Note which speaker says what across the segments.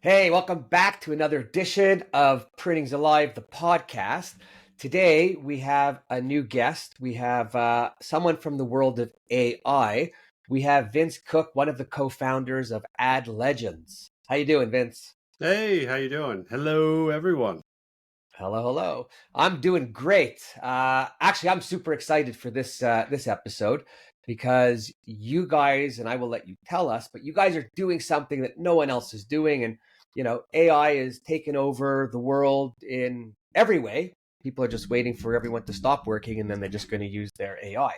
Speaker 1: Hey, welcome back to another edition of Printing's Alive, the podcast. Today we have a new guest. We have someone from the world of AI. We have Vince Cook, one of the co-founders of Ad Legends. How you doing, Vince?
Speaker 2: Hey, how you doing? Hello, everyone.
Speaker 1: Hello, hello. I'm doing great. Actually, I'm super excited for this episode because you guys, and I will let you tell us, but you guys are doing something that no one else is doing, and AI is taking over the world in every way. People are just waiting for everyone to stop working, and then they're just going to use their AI.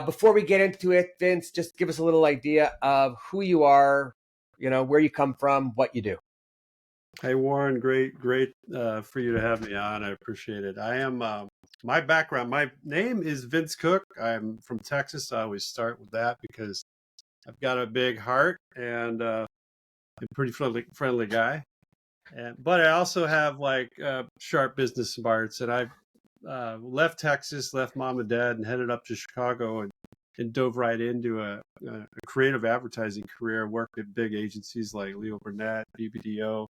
Speaker 1: Before we get into it, Vince, just give us a little idea of who you are, where you come from, what you do.
Speaker 2: Hey, Warren, great for you to have me on. I appreciate it. I am my background. My name is Vince Cook. I'm from Texas. I always start with that because I've got a big heart and I'm a pretty friendly guy. But I also have sharp business smarts. And I left Texas, left mom and dad, and headed up to Chicago and dove right into a creative advertising career. Worked at big agencies like Leo Burnett, BBDO.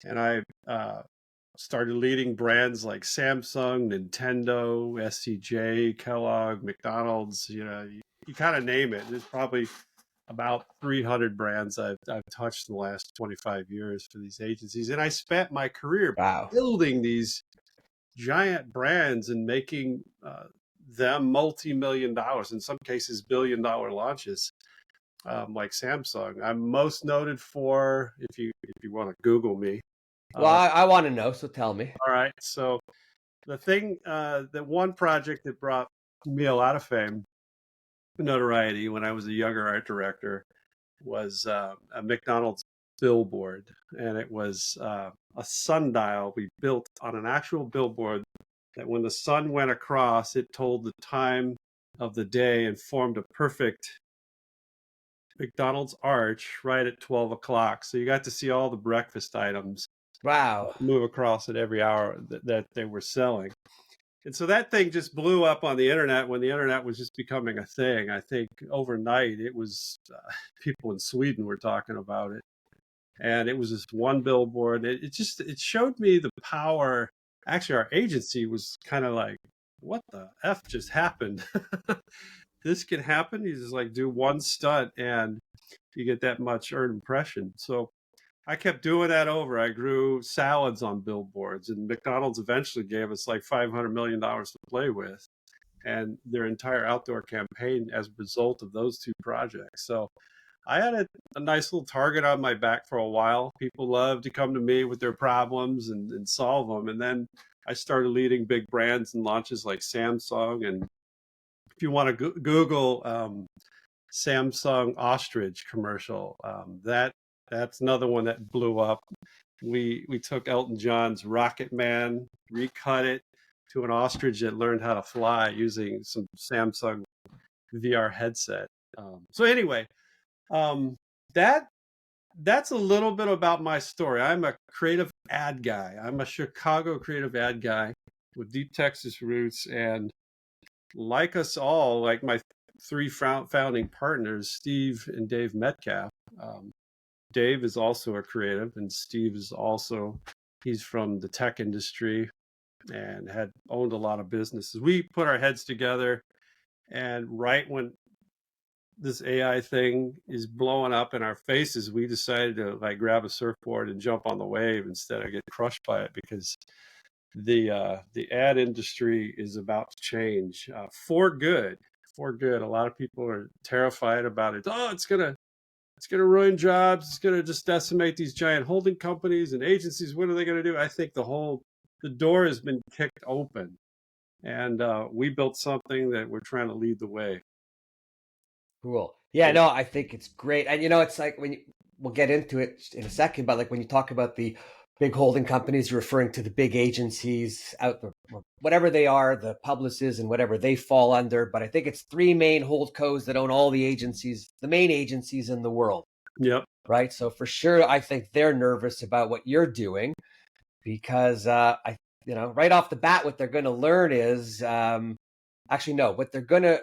Speaker 2: And I started leading brands like Samsung, Nintendo, SCJ, Kellogg, McDonald's. You kind of name it. There's probably about 300 brands I've touched in the last 25 years for these agencies. And I spent my career
Speaker 1: Wow.
Speaker 2: building these giant brands and making them multi-million dollars, in some cases billion-dollar launches. Like Samsung, I'm most noted for, if you want to Google me.
Speaker 1: Well, I want to know, so tell me.
Speaker 2: All right. So the one project that brought me a lot of fame, notoriety when I was a younger art director was a McDonald's billboard. And it was a sundial we built on an actual billboard that when the sun went across, it told the time of the day and formed a perfect McDonald's arch right at 12 o'clock. So you got to see all the breakfast items
Speaker 1: Wow.
Speaker 2: move across at every hour that they were selling. And so that thing just blew up on the internet when the internet was just becoming a thing. I think overnight it was people in Sweden were talking about it. And it was this one billboard. It showed me the power. Actually, our agency was kind of like, what the F just happened? This can happen. You just like do one stunt and you get that much earned impression. So I kept doing that over. I grew salads on billboards, and McDonald's eventually gave us like $500 million to play with, and their entire outdoor campaign as a result of those two projects. So I had a nice little target on my back for a while. People loved to come to me with their problems and solve them. And then I started leading big brands and launches like Samsung. And if you want to Google Samsung ostrich commercial, that's another one that blew up. We took Elton John's Rocket Man, recut it to an ostrich that learned how to fly using some Samsung VR headset. So anyway, that's a little bit about my story. I'm a creative ad guy. I'm a Chicago creative ad guy with deep Texas roots, and like us all, like my three founding partners, Steve and Dave Metcalf. Dave is also a creative, and Steve is also, he's from the tech industry and had owned a lot of businesses. We put our heads together, and right when this AI thing is blowing up in our faces, we decided to like grab a surfboard and jump on the wave instead of get crushed by it, because the ad industry is about to change for good. For good. A lot of people are terrified about it. Oh, it's gonna ruin jobs. It's gonna just decimate these giant holding companies and agencies. What are they gonna do? I think the door has been kicked open, and we built something that we're trying to lead the way.
Speaker 1: Cool. Yeah, no, I think it's great. And it's like we'll get into it in a second, but like when you talk about the big holding companies, you're referring to the big agencies out there, whatever they are, the publicists and whatever they fall under. But I think it's three main holdcos that own all the agencies, the main agencies in the world.
Speaker 2: Yep.
Speaker 1: Right. So for sure, I think they're nervous about what you're doing because right off the bat, what they're going to learn is actually no, what they're going to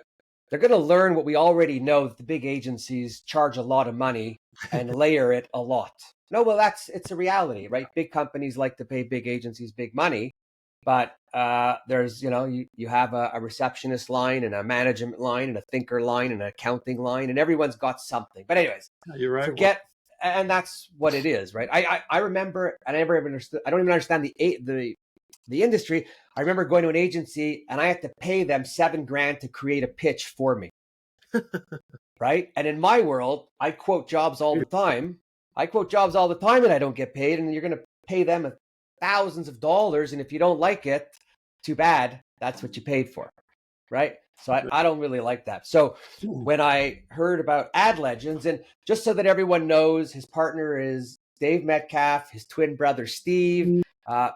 Speaker 1: learn what we already know, that the big agencies charge a lot of money and layer it a lot. No, well, it's a reality, right? Big companies like to pay big agencies big money, but there's, you have a receptionist line and a management line and a thinker line and an accounting line, and everyone's got something. But anyways,
Speaker 2: You're right. Well,
Speaker 1: forget, and that's what it is, right? I remember, and I never even understood. I don't even understand the industry. I remember going to an agency and I had to pay them $7,000 to create a pitch for me, right? And in my world, I quote jobs all the time. And I don't get paid, and you're going to pay them thousands of dollars. And if you don't like it, too bad. That's what you paid for, right? So I don't really like that. So when I heard about Ad Legends, and just so that everyone knows, his partner is Dave Metcalf, his twin brother Steve.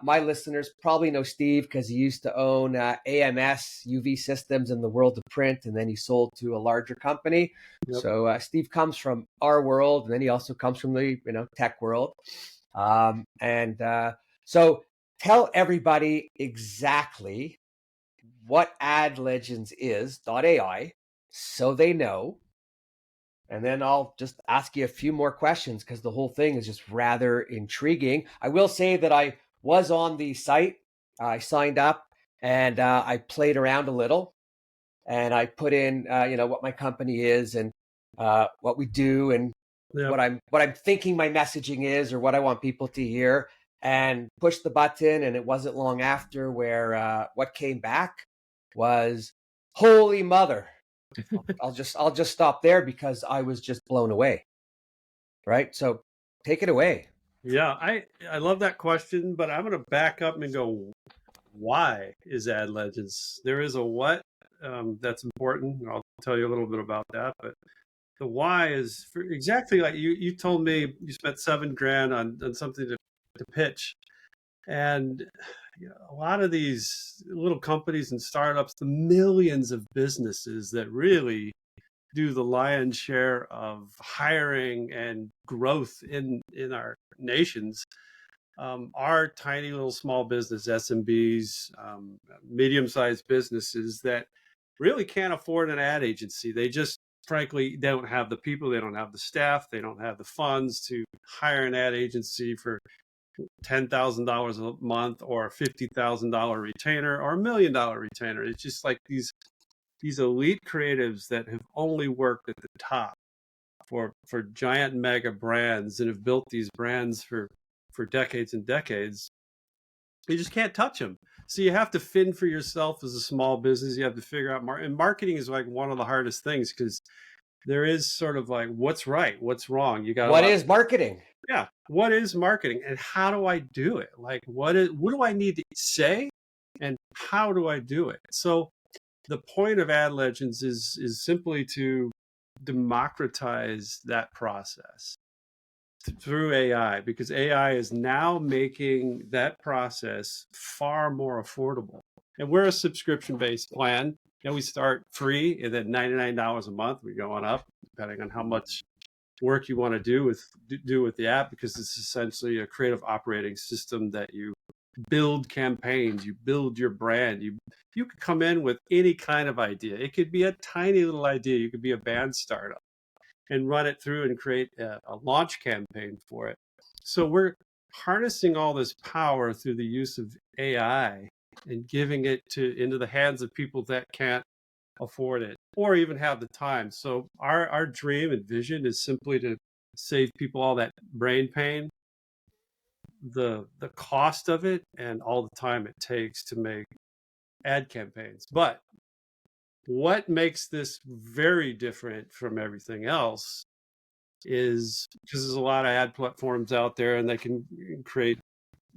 Speaker 1: My listeners probably know Steve because he used to own AMS UV Systems in the world of print, and then he sold to a larger company.
Speaker 2: Yep.
Speaker 1: So Steve comes from our world, and then he also comes from the tech world. So tell everybody exactly what Ad Legends is .ai, so they know. And then I'll just ask you a few more questions because the whole thing is just rather intriguing. I will say that I was on the site. I signed up and I played around a little, and I put in, what my company is and what we do and
Speaker 2: Yep.
Speaker 1: what I'm thinking my messaging is or what I want people to hear, and pushed the button. And it wasn't long after where what came back was, holy mother. I'll just stop there because I was just blown away. Right. So take it away.
Speaker 2: Yeah, I love that question, but I'm going to back up and go, why is Ad Legends? There is a what that's important. I'll tell you a little bit about that, but the why is for exactly like you told me you spent $7,000 on something to pitch. And a lot of these little companies and startups, the millions of businesses that really do the lion's share of hiring and growth in our nations, are tiny little small business SMBs, medium-sized businesses that really can't afford an ad agency. They just frankly don't have the people, they don't have the staff, they don't have the funds to hire an ad agency for $10,000 a month or a $50,000 retainer or $1 million retainer. It's just like these elite creatives that have only worked at the top for giant mega brands and have built these brands for decades and decades. You just can't touch them. So you have to fend for yourself as a small business. You have to figure out and marketing is like one of the hardest things because there is sort of like what's right, what's wrong. You got
Speaker 1: what is marketing?
Speaker 2: Yeah, what is marketing and how do I do it? Like what do I need to say and how do I do it? So the point of Ad Legends is simply to democratize that process through AI, because AI is now making that process far more affordable. And we're a subscription-based plan. We start free and then $99 a month. We're going up depending on how much work you want to do with the app, because it's essentially a creative operating system that you build campaigns, you build your brand. You could come in with any kind of idea. It could be a tiny little idea. You could be a band startup and run it through and create a launch campaign for it. So we're harnessing all this power through the use of AI and giving it into the hands of people that can't afford it or even have the time. So our dream and vision is simply to save people all that brain pain, the cost of it, and all the time it takes to make ad campaigns. But what makes this very different from everything else is because there's a lot of ad platforms out there and they can create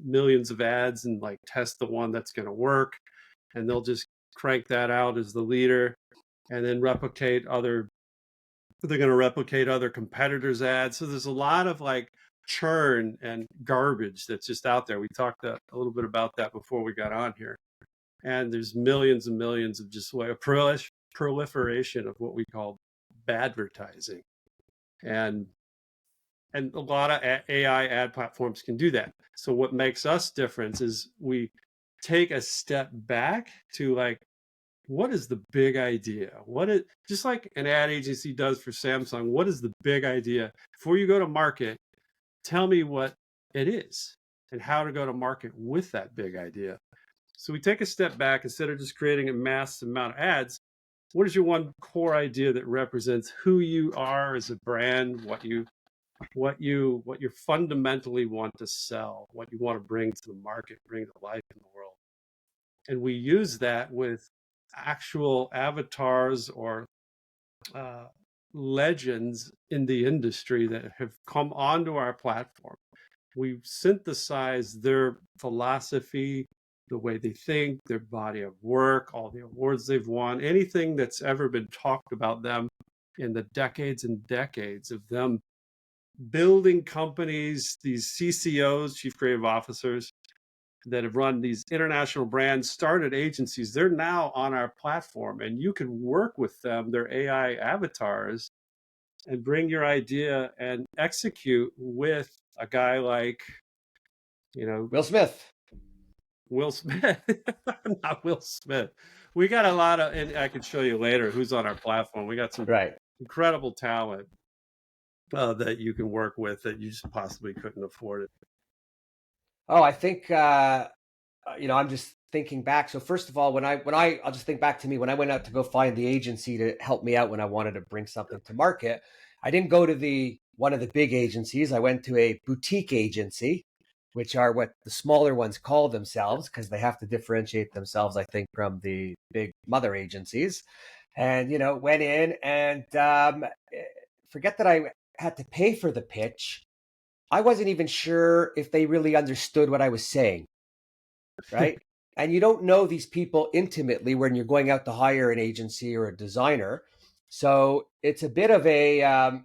Speaker 2: millions of ads and like test the one that's going to work, and they'll just crank that out as the leader and then they're going to replicate other competitors' ads. So there's a lot of like churn and garbage that's just out there. We talked a little bit about that before we got on here. And there's millions and millions of just like a proliferation of what we call badvertising. And a lot of AI ad platforms can do that. So what makes us different is we take a step back to like, what is the big idea? What is, just like an ad agency does for Samsung, what is the big idea? Before you go to market, Tell me what it is and how to go to market with that big idea. So we take a step back. Instead of just creating a mass amount of ads, what is your one core idea that represents who you are as a brand, what you fundamentally want to sell, what you want to bring to the market, bring to life in the world? And we use that with actual avatars or uh, legends in the industry that have come onto our platform. We synthesize their philosophy, the way they think, their body of work, all the awards they've won, anything that's ever been talked about them in the decades and decades of them building companies, these CCOs, chief creative officers, that have run these international brands, started agencies. They're now on our platform, and you can work with them, their AI avatars, and bring your idea and execute with a guy like, you know,
Speaker 1: Will Smith.
Speaker 2: Will Smith. Not Will Smith. We got a lot of, and I can show you later who's on our platform. We got some
Speaker 1: Right.
Speaker 2: incredible talent that you can work with that you just possibly couldn't afford it.
Speaker 1: Oh, I think I'm just thinking back. So first of all, I'll just think back to me when I went out to go find the agency to help me out when I wanted to bring something to market. I didn't go to the one of the big agencies. I went to a boutique agency, which are what the smaller ones call themselves because they have to differentiate themselves, I think, from the big mother agencies. And went in and forget that I had to pay for the pitch. I wasn't even sure if they really understood what I was saying, right? And you don't know these people intimately when you're going out to hire an agency or a designer. So it's a bit of a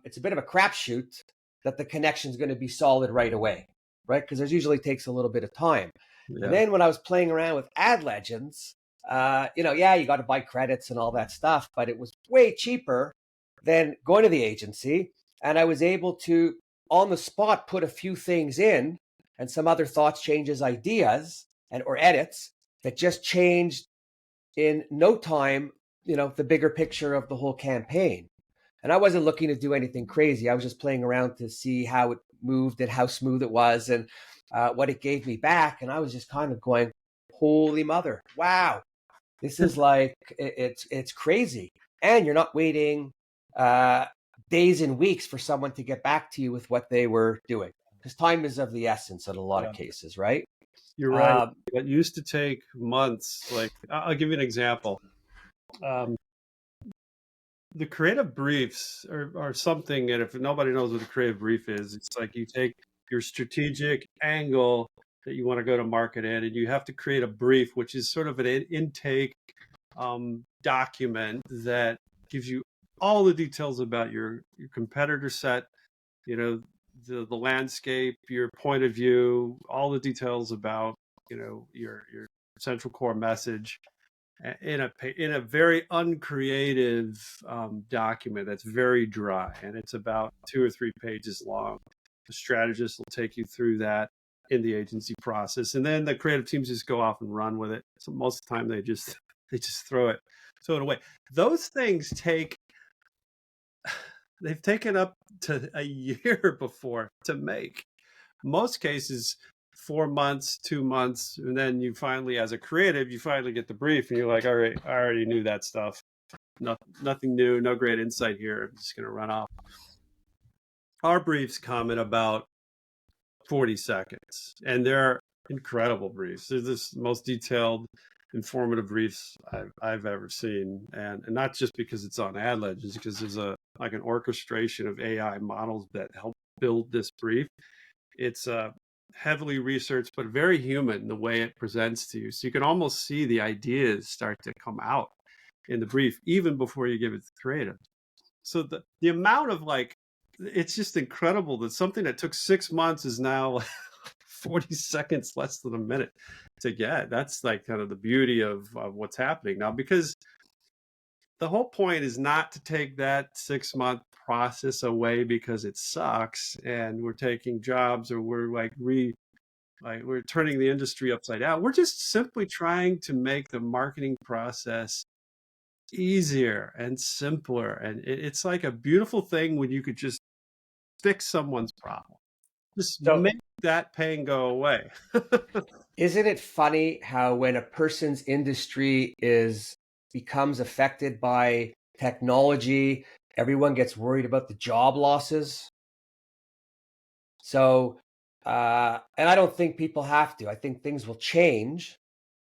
Speaker 1: crapshoot that the connection is going to be solid right away, right? Because there's usually takes a little bit of time. And
Speaker 2: Yeah.
Speaker 1: then when I was playing around with ad legends, yeah, you got to buy credits and all that stuff, but it was way cheaper than going to the agency. And I was able to, on the spot, put a few things in and some other thoughts, changes, ideas, and or edits that just changed in no time, the bigger picture of the whole campaign. And I wasn't looking to do anything crazy. I was just playing around to see how it moved and how smooth it was and what it gave me back. And I was just kind of going, holy mother, wow, this is like it's crazy. And you're not waiting days and weeks for someone to get back to you with what they were doing because time is of the essence in a lot of
Speaker 2: Yeah.
Speaker 1: cases, right?
Speaker 2: You're right.
Speaker 1: Um,
Speaker 2: What used to take months, like I'll give you an example. Um, the creative briefs are something, and if nobody knows what a creative brief is, it's like you take your strategic angle that you want to go to market in, and you have to create a brief, which is sort of an intake document that gives you all the details about your competitor set, you know, the landscape, your point of view, all the details about, your central core message in a very uncreative document that's very dry, and it's about 2 or 3 pages long. The strategist will take you through that in the agency process, and then the creative teams just go off and run with it. So most of the time they just throw it away. Those things they've taken up to a year before to make. Most cases 4 months, 2 months, and then you finally, as a creative, you finally get the brief and you're like, all right, I already knew that stuff. Nothing new, no great insight here. I'm just gonna run off. Our briefs come in about 40 seconds, and they're incredible briefs. They're the most detailed, informative briefs I've ever seen, and not just because it's on ad legends, because there's like an orchestration of AI models that help build this brief. It's heavily researched, but very human in the way it presents to you. So you can almost see the ideas start to come out in the brief, even before you give it to creative. So the amount of it's just incredible that something that took 6 months is now 40 seconds, less than a minute to get. That's like kind of the beauty of what's happening now, because the whole point is not to take that 6 month process away because it sucks and we're taking jobs, or we're we're turning the industry upside down. We're just simply trying to make the marketing process easier and simpler. And it's like a beautiful thing when you could just fix someone's problem. Just
Speaker 1: So
Speaker 2: make that pain go away.
Speaker 1: isn't it funny how when a person's industry is becomes affected by technology, everyone gets worried about the job losses? So, and I don't think people have to. I think things will change,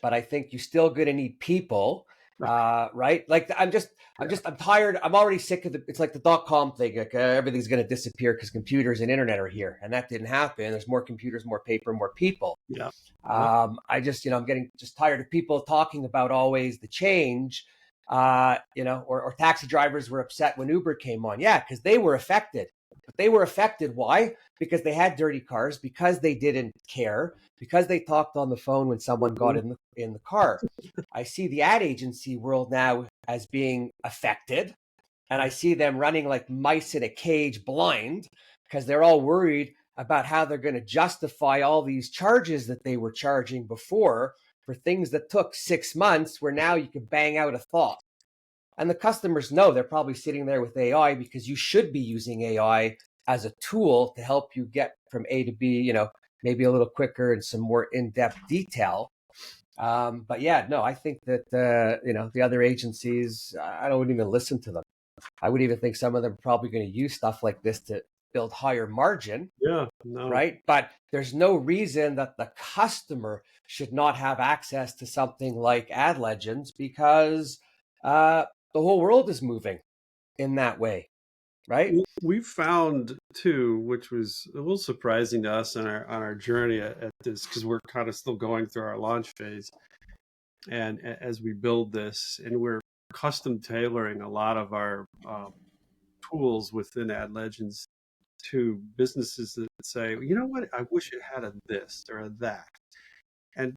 Speaker 1: but I think you're still going to need people, right? Like I'm tired. I'm already sick of the. It's like the .com thing. Like everything's going to disappear because computers and internet are here, and that didn't happen. There's more computers, more paper, more people.
Speaker 2: Yeah. Yeah.
Speaker 1: I just, I'm getting just tired of people talking about always the change. Or taxi drivers were upset when Uber came on. Yeah, because they were affected. But they were affected. Why? Because they had dirty cars, because they didn't care, because they talked on the phone when someone got
Speaker 2: Mhm.
Speaker 1: in the car. I see the ad agency world now as being affected, and I see them running like mice in a cage blind because they're all worried about how they're going to justify all these charges that they were charging before for things that took 6 months, where now you can bang out a thought. And the customers know they're probably sitting there with AI, because you should be using AI as a tool to help you get from A to B, maybe a little quicker and some more in-depth detail. But yeah, no, I think that, the other agencies, I don't even listen to them. I would even think some of them are probably going to use stuff like this to build higher margin,
Speaker 2: Yeah. No.
Speaker 1: right? But there's no reason that the customer should not have access to something like Ad Legends, because the whole world is moving in that way, right?
Speaker 2: We found too, which was a little surprising to us on our journey at this, because we're kind of still going through our launch phase, and as we build this, and we're custom tailoring a lot of our tools within Ad Legends to businesses that say, you know what, I wish it had a this or a that. And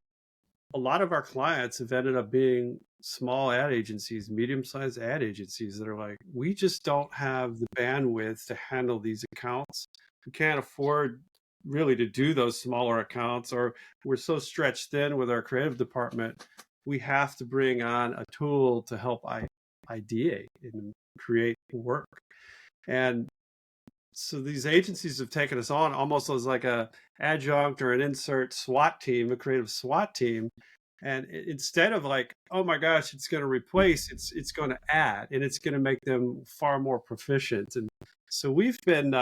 Speaker 2: a lot of our clients have ended up being small ad agencies, medium-sized ad agencies that are like, we just don't have the bandwidth to handle these accounts. We can't afford really to do those smaller accounts, or we're so stretched thin with our creative department. We have to bring on a tool to help ideate and create work. And so these agencies have taken us on almost as like a adjunct or an insert SWAT team, a creative SWAT team. And instead of like, oh my gosh, it's going to replace, it's going to add, and it's going to make them far more proficient. And so we've been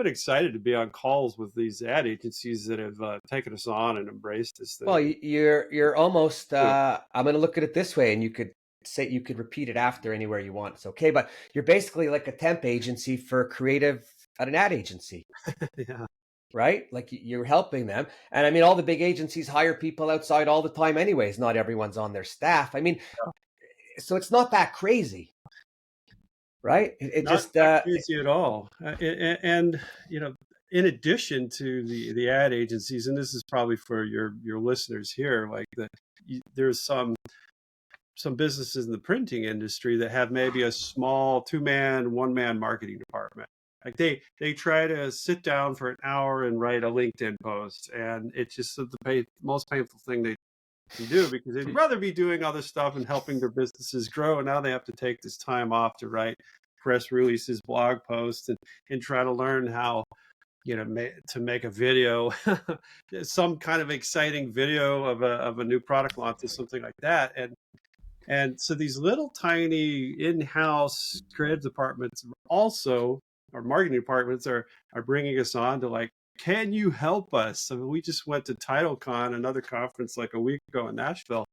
Speaker 2: excited to be on calls with these ad agencies that have taken us on and embraced this
Speaker 1: Well,
Speaker 2: thing.
Speaker 1: you're almost.
Speaker 2: Yeah.
Speaker 1: I'm going to look at it this way, and you could repeat it after anywhere you want. It's okay, but you're basically like a temp agency for creative at an ad agency,
Speaker 2: Yeah.
Speaker 1: right? Like you're helping them. And I mean, all the big agencies hire people outside all the time, anyways. Not everyone's on their staff. I mean, so it's not that crazy, right? It
Speaker 2: Not
Speaker 1: just,
Speaker 2: not crazy at all. And you know, in addition to the ad agencies, and this is probably for your listeners here, like there's some businesses in the printing industry that have maybe a small two-man, one-man marketing department. Like they try to sit down for an hour and write a LinkedIn post, and it's just the most painful thing they can do, because they'd rather be doing other stuff and helping their businesses grow. And now they have to take this time off to write press releases, blog posts, and try to learn how, to make a video, some kind of exciting video of a new product launch or something like that. And so these little tiny in-house creative departments also, our marketing departments are bringing us on to like, can you help us? I mean, we just went to TitleCon, another conference, like a week ago in Nashville,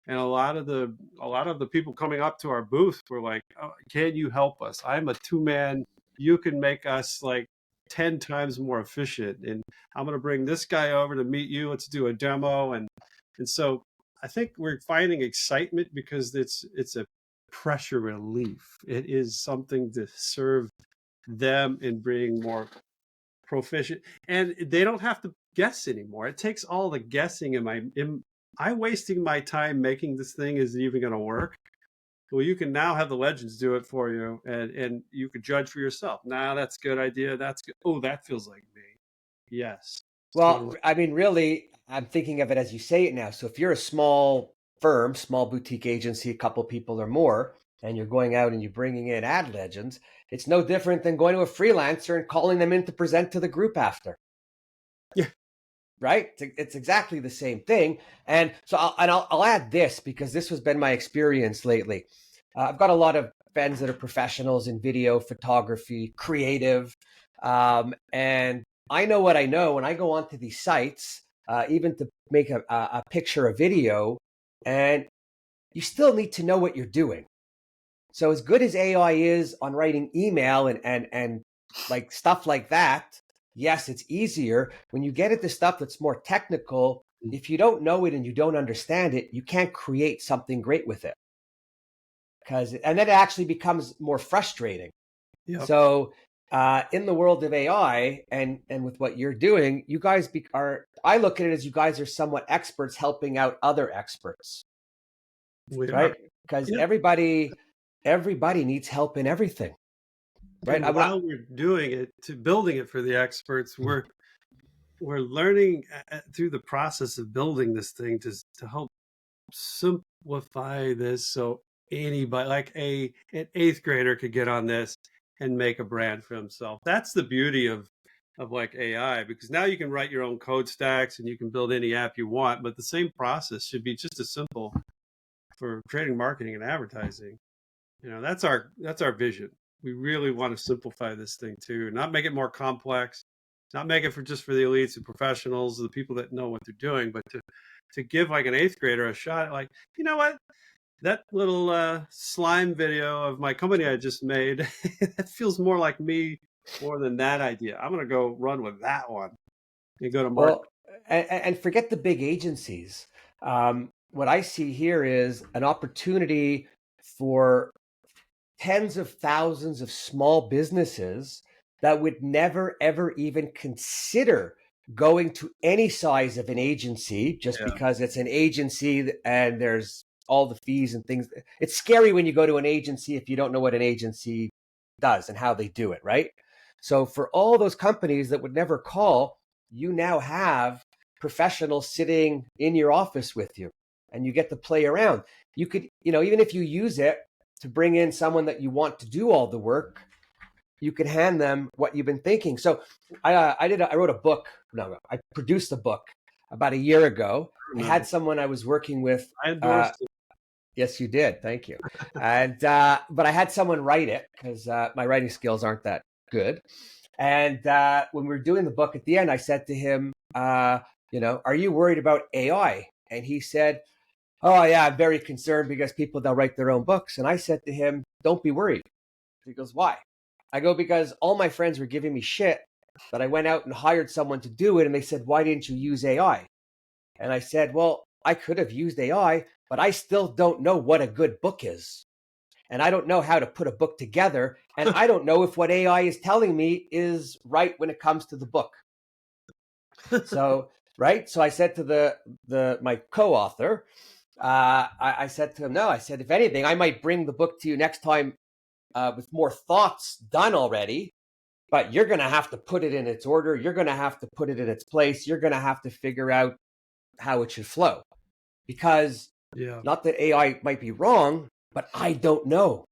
Speaker 2: and a lot of the people coming up to our booth were like, oh, can you help us? I'm a two-man. You can make us like 10 times more efficient, and I'm going to bring this guy over to meet you. Let's do a demo. And so I think we're finding excitement because it's a pressure relief. It is something to serve them and bring more proficient, and they don't have to guess anymore. It takes all the guessing. Am I wasting my time making this thing? Is it even going to work? Well, you can now have the legends do it for you, and you can judge for yourself. Nah, that's a good idea. That's good. Oh, that feels like me. Yes.
Speaker 1: well,
Speaker 2: So
Speaker 1: I mean, really, I'm thinking of it as you say it now. So if you're a small firm, small boutique agency, a couple people or more, and you're going out and you're bringing in ad legends, it's no different than going to a freelancer and calling them in to present to the group after. right? It's exactly the same thing. And so I'll add this because this has been my experience lately. I've got a lot of friends that are professionals in video, photography, creative. And I know what I know when I go onto these sites, even to make a picture, a video, and you still need to know what you're doing. So as good as AI is on writing email and like stuff like that, yes, it's easier. When you get into stuff that's more technical, if you don't know it and you don't understand it, you can't create something great with it. And then it actually becomes more frustrating.
Speaker 2: Yep.
Speaker 1: So in the world of AI and with what you're doing, you guys are, I look at it as you guys are somewhat experts helping out other experts,
Speaker 2: We are.
Speaker 1: right? Because
Speaker 2: Yep.
Speaker 1: everybody needs help in everything, right?
Speaker 2: And while we're doing it, to building it for the experts, we're learning through the process of building this thing to help simplify this so anybody, like an eighth grader, could get on this and make a brand for himself. That's the beauty of like AI, because now you can write your own code stacks and you can build any app you want, but the same process should be just as simple for creating marketing and advertising. That's our vision. We really want to simplify this thing too, not make it more complex, not make it for the elites and professionals, the people that know what they're doing, but to give like an eighth grader a shot. Like, you know what? That little slime video of my company I just made, that feels more like me more than that idea. I'm going to go run with that one and go to market.
Speaker 1: Well, and forget the big agencies. What I see here is an opportunity for tens of thousands of small businesses that would never, ever even consider going to any size of an agency just
Speaker 2: Yeah.
Speaker 1: because it's an agency and there's all the fees and things. It's scary when you go to an agency if you don't know what an agency does and how they do it, right? So for all those companies that would never call, you now have professionals sitting in your office with you and you get to play around. You could, even if you use it to bring in someone that you want to do all the work, you could hand them what you've been thinking. So I wrote a book. No, I produced a book about a year ago. I had someone I was working with.
Speaker 2: I endorsed it.
Speaker 1: Yes, you did. Thank you. And but I had someone write it because my writing skills aren't that good. And when we were doing the book at the end, I said to him, are you worried about AI? And he said, oh, yeah, I'm very concerned because they'll write their own books. And I said to him, don't be worried. He goes, why? I go, because all my friends were giving me shit that I went out and hired someone to do it. And they said, why didn't you use AI? And I said, well, I could have used AI, but I still don't know what a good book is. And I don't know how to put a book together. And I don't know if what AI is telling me is right when it comes to the book. So, right. So I said to my co-author, I said to him, no, I said, if anything, I might bring the book to you next time with more thoughts done already, but you're going to have to put it in its order. You're going to have to put it in its place. You're going to have to figure out how it should flow, because not that AI might be wrong, but I don't know.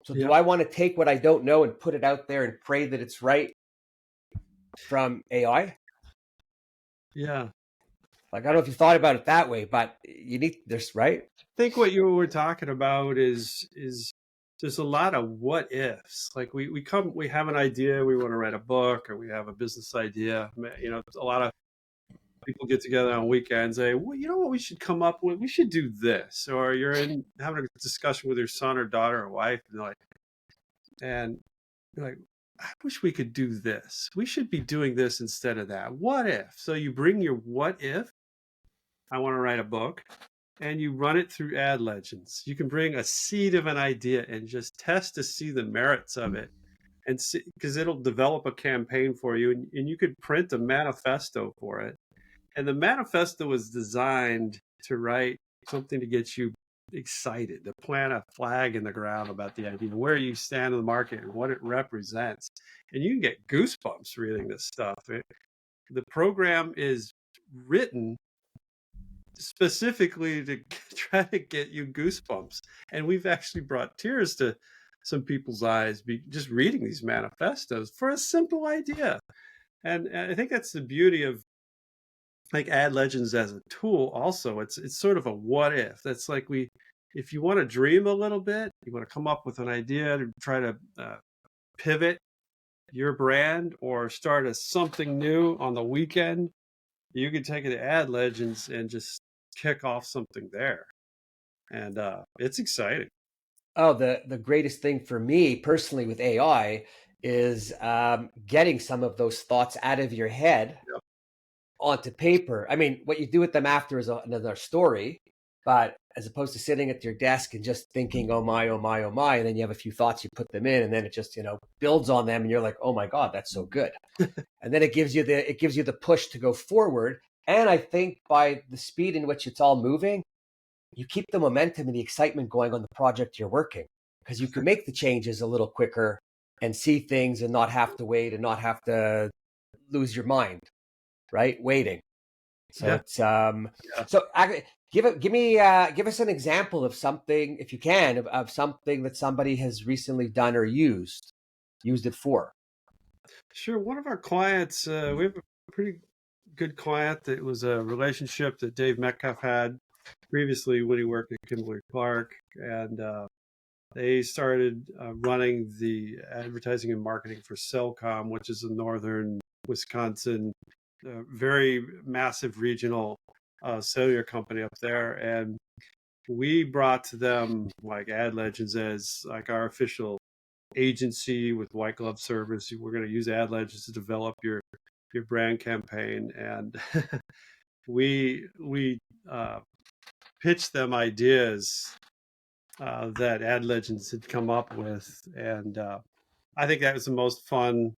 Speaker 1: So do I want to take what I don't know and put it out there and pray that it's right from AI?
Speaker 2: Yeah.
Speaker 1: Like, I don't know if you thought about it that way, but you need this, right?
Speaker 2: I think what you were talking about is there's a lot of what ifs. Like we have an idea, we want to write a book, or we have a business idea. A lot of people get together on weekends, say, well, you know what we should come up with? We should do this. Or you're having a discussion with your son or daughter or wife, and you're like, I wish we could do this. We should be doing this instead of that. What if? So you bring your what if, I want to write a book, and you run it through Ad Legends. You can bring a seed of an idea and just test to see the merits of it, and see, because it'll develop a campaign for you, and you could print a manifesto for it. And the manifesto was designed to write something to get you excited, to plant a flag in the ground about the idea, where you stand in the market and what it represents. And you can get goosebumps reading this stuff. The program is written specifically to try to get you goosebumps. And we've actually brought tears to some people's eyes just reading these manifestos for a simple idea. And I think that's the beauty of like Ad Legends as a tool also, it's sort of a what if. That's like if you want to dream a little bit, you want to come up with an idea to try to pivot your brand or start something new on the weekend, you can take it to Ad Legends and just kick off something there. And it's exciting.
Speaker 1: Oh, the greatest thing for me personally with AI is getting some of those thoughts out of your head
Speaker 2: Yep.
Speaker 1: onto paper. I mean, what you do with them after is another story, but as opposed to sitting at your desk and just thinking, oh my, oh my, oh my, and then you have a few thoughts, you put them in, and then it just, builds on them, and you're like, oh my God, that's so good. And then it gives you the push to go forward. And I think by the speed in which it's all moving, you keep the momentum and the excitement going on the project you're working, because you can make the changes a little quicker and see things and not have to wait and not have to lose your mind, right? Waiting. So
Speaker 2: Yeah.
Speaker 1: it's
Speaker 2: Yeah.
Speaker 1: so give us an example of something, if you can, of something that somebody has recently done or used it for.
Speaker 2: Sure. One of our clients, we have a pretty good client that was a relationship that Dave Metcalf had previously when he worked at Kimberly Clark. And they started running the advertising and marketing for Cellcom, which is a northern Wisconsin, very massive regional cellular company up there. And we brought to them like Ad Legends as like our official agency with white glove service. We're going to use Ad Legends to develop your brand campaign, and we pitched them ideas that Ad Legends had come up with, and I think that was the most fun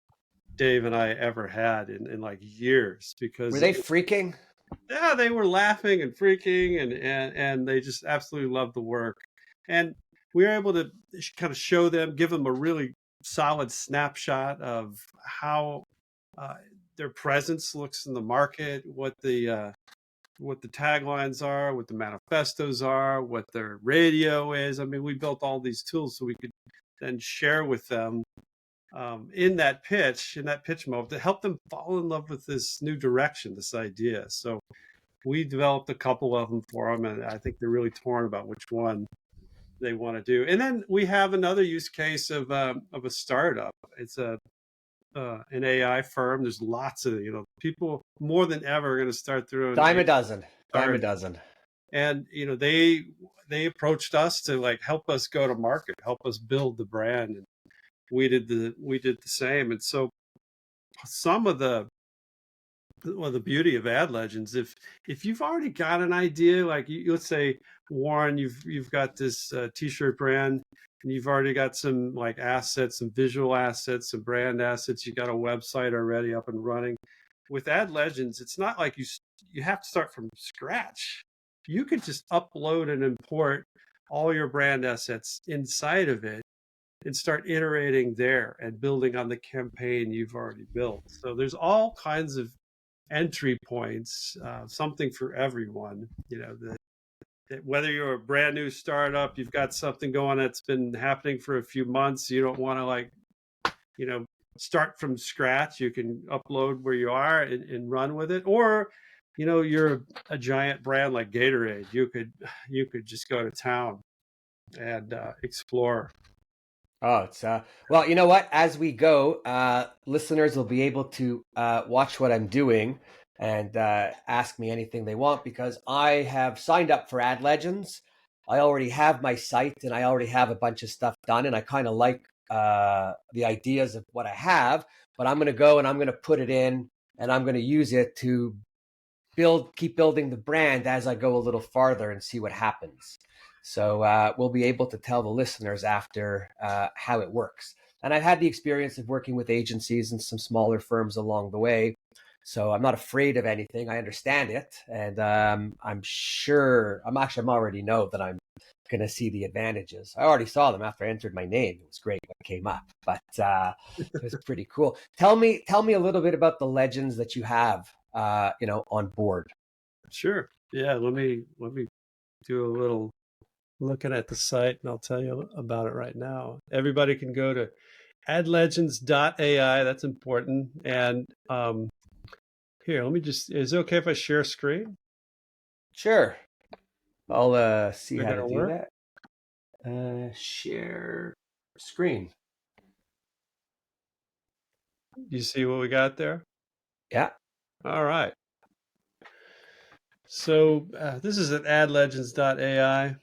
Speaker 2: Dave and I ever had in like years,
Speaker 1: Were
Speaker 2: because
Speaker 1: they freaking?
Speaker 2: yeah, they were laughing and freaking, and they just absolutely loved the work. And we were able to kind of show them, give them a really solid snapshot of how uh, their presence looks in the market, what the taglines are, what the manifestos are, what their radio is. I mean, we built all these tools so we could then share with them in that pitch mode, to help them fall in love with this new direction, this idea. So we developed a couple of them for them, and I think they're really torn about which one they want to do. And then we have another use case of a startup. It's an AI firm. There's lots of people more than ever are going to start their own
Speaker 1: Dime
Speaker 2: AI
Speaker 1: a dozen. Dime a
Speaker 2: startup.
Speaker 1: dozen.
Speaker 2: And they approached us to like help us go to market, help us build the brand, and we did the same. And so some of the well, the beauty of Ad Legends, if you've already got an idea, like let's say, Warren, you've got this t-shirt brand, and you've already got some like assets, some visual assets, some brand assets. You got a website already up and running. With Ad Legends, it's not like you have to start from scratch. You could just upload and import all your brand assets inside of it and start iterating there and building on the campaign you've already built. So there's all kinds of entry points, something for everyone. That whether you're a brand new startup, you've got something going that's been happening for a few months, you don't want to like, you know, start from scratch. You can upload where you are and run with it. Or, you're a giant brand like Gatorade. You could just go to town and explore.
Speaker 1: Oh, it's well, you know what? As we go, listeners will be able to watch what I'm doing and ask me anything they want, because I have signed up for Ad Legends. I already have my site and I already have a bunch of stuff done, and I kind of like the ideas of what I have. But I'm going to go and I'm going to put it in, and I'm going to use it to keep building the brand as I go a little farther and see what happens. So we'll be able to tell the listeners after how it works. And I've had the experience of working with agencies and some smaller firms along the way. So I'm not afraid of anything. I understand it. And I'm already know that I'm going to see the advantages. I already saw them after I entered my name. It was great when it came up, but it was pretty cool. Tell me a little bit about the legends that you have, on board.
Speaker 2: Sure. Yeah. Let me do a little looking at the site, and I'll tell you about it right now. Everybody can go to adlegends.ai. That's important. And Here, let me just, is it okay if I share screen?
Speaker 1: Sure. I'll see
Speaker 2: Is it
Speaker 1: how to
Speaker 2: gonna
Speaker 1: do
Speaker 2: work?
Speaker 1: that. Share screen.
Speaker 2: You see what we got there?
Speaker 1: Yeah.
Speaker 2: All right. So this is at adlegends.ai,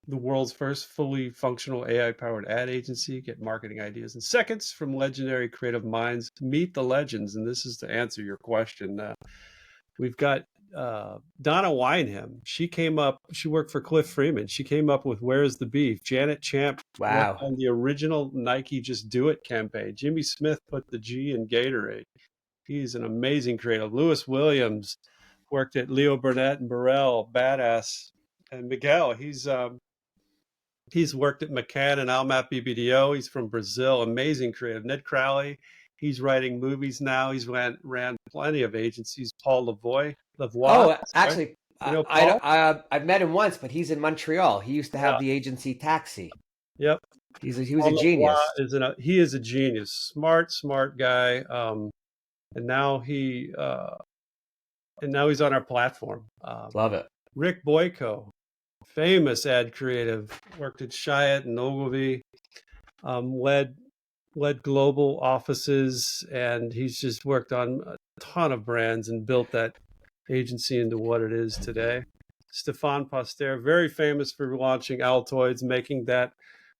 Speaker 2: the world's first fully functional AI-powered ad agency. Get marketing ideas in seconds from legendary creative minds. Meet the legends, and this is to answer your question. We've got Donna Wyneham. She came up. She worked for Cliff Freeman. She came up with "Where's the Beef." Janet Champ worked
Speaker 1: Wow.
Speaker 2: on the original Nike "Just Do It" campaign. Jimmy Smith put the G in Gatorade. He's an amazing creative. Lewis Williams worked at Leo Burnett and Burrell, badass. And Miguel, he's worked at McCann and Almap BBDO. He's from Brazil, amazing creative. Ned Crowley, he's writing movies now. He's ran plenty of agencies. Paul Lavoie,
Speaker 1: Oh,
Speaker 2: sorry.
Speaker 1: actually,
Speaker 2: You know Paul?
Speaker 1: I've met him once, but he's in Montreal. He used to have
Speaker 2: Yeah,
Speaker 1: the agency Taxi.
Speaker 2: yep.
Speaker 1: He was a
Speaker 2: Paul Lavoie
Speaker 1: genius.
Speaker 2: he is a genius, smart guy. And now he's on our platform.
Speaker 1: Love it.
Speaker 2: Rick Boyko, famous ad creative, worked at Chiat and Ogilvy, led global offices, and he's just worked on a ton of brands and built that agency into what it is today. Stefan Poster, very famous for launching Altoids, making that